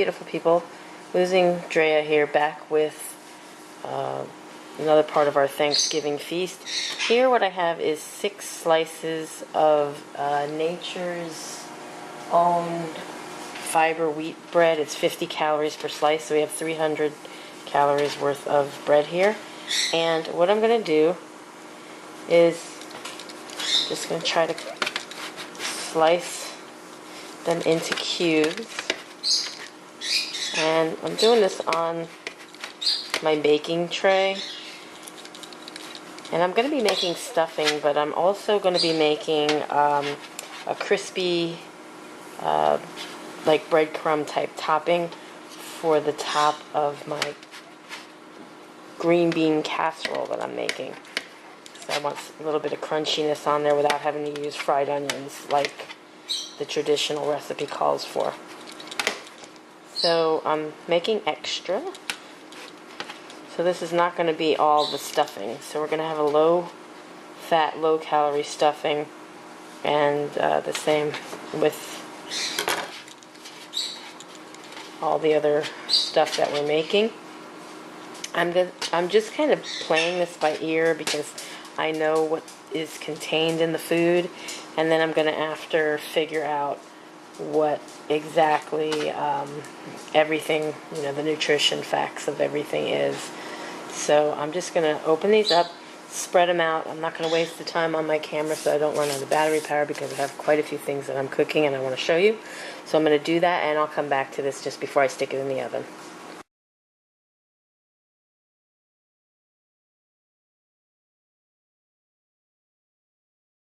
beautiful people. Losing Drea here, back with another part of our Thanksgiving feast. Here what I have is 6 slices of Nature's Own fiber wheat bread. It's 50 calories per slice, so we have 300 calories worth of bread here. And what I'm going to do is just going to try to slice them into cubes. And I'm doing this on my baking tray. And I'm going to be making stuffing, but I'm also going to be making a crispy, like breadcrumb type topping for the top of my green bean casserole that I'm making. So I want a little bit of crunchiness on there without having to use fried onions like the traditional recipe calls for. So I'm making extra. So this is not going to be all the stuffing. So we're going to have a low-fat, low-calorie stuffing, and the same with all the other stuff that we're making. I'm just kind of playing this by ear because I know what is contained in the food, and then I'm going to after figure out what exactly everything, the nutrition facts of everything is. So I'm just going to open these up, spread them out. I'm not going to waste the time on my camera so I don't run out of battery power because I have quite a few things that I'm cooking and I want to show you. So I'm going to do that, and I'll come back to this just before I stick it in the oven.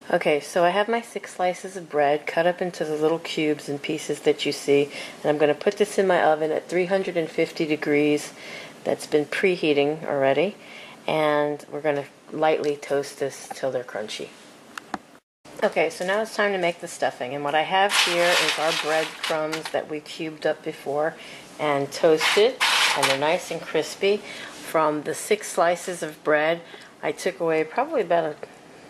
Okay, so I have my 6 slices of bread cut up into the little cubes and pieces that you see, and I'm going to put this in my oven at 350 degrees. That's been preheating already, and we're going to lightly toast this till they're crunchy. Okay, so now it's time to make the stuffing, and what I have here is our breadcrumbs that we cubed up before and toasted, and they're nice and crispy. From the 6 slices of bread, I took away probably about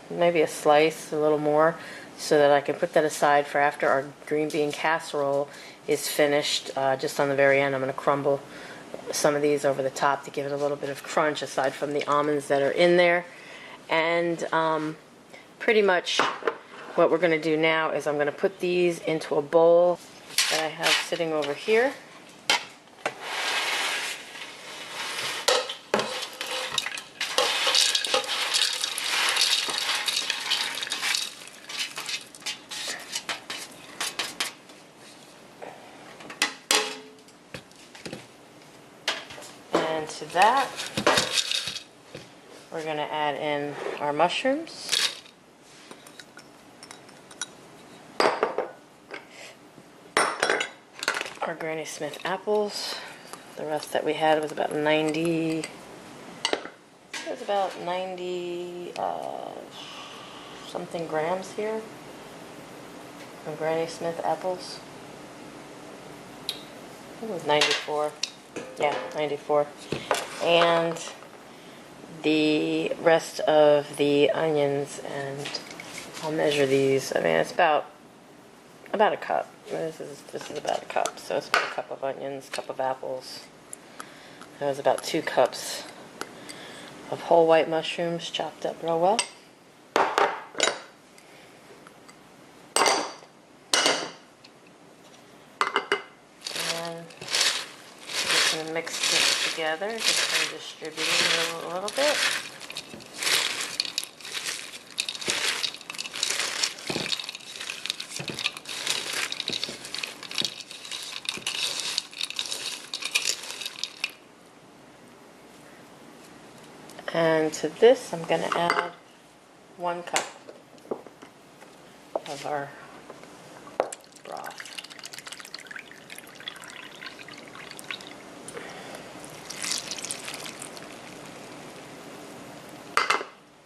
maybe a slice, a little more, so that I can put that aside for after our green bean casserole is finished. Just on the very end, I'm going to crumble some of these over the top to give it a little bit of crunch aside from the almonds that are in there. And pretty much what we're going to do now is I'm going to put these into a bowl that I have sitting over here. And to that, we're going to add in our mushrooms. Our Granny Smith apples. The rest that we had was about 90 something grams here of Granny Smith apples. I think it was 94. Yeah, 94. And the rest of the onions, and I'll measure these. I mean, it's about a cup. This is about a cup. So it's about a cup of onions, cup of apples. That was about 2 cups of whole white mushrooms chopped up real well. And just going to mix this together, just kind of distribute it a little bit. And to this, I'm going to add 1 cup of our broth.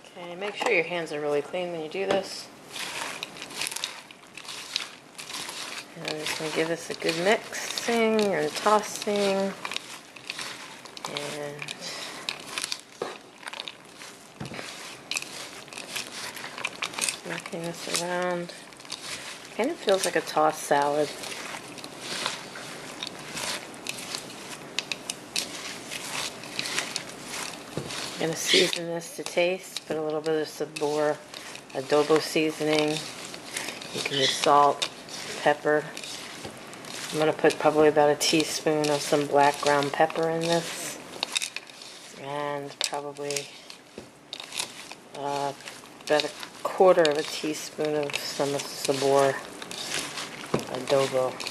Okay, make sure your hands are really clean when you do this. And I'm just going to give this a good mixing and tossing. And smacking this around. Kind of feels like a tossed salad. going to season this to taste. Put a little bit of sabor adobo seasoning. You can use salt, pepper. I'm going to put probably about a teaspoon of some black ground pepper in this. And probably about a quarter of a teaspoon of some sabor adobo.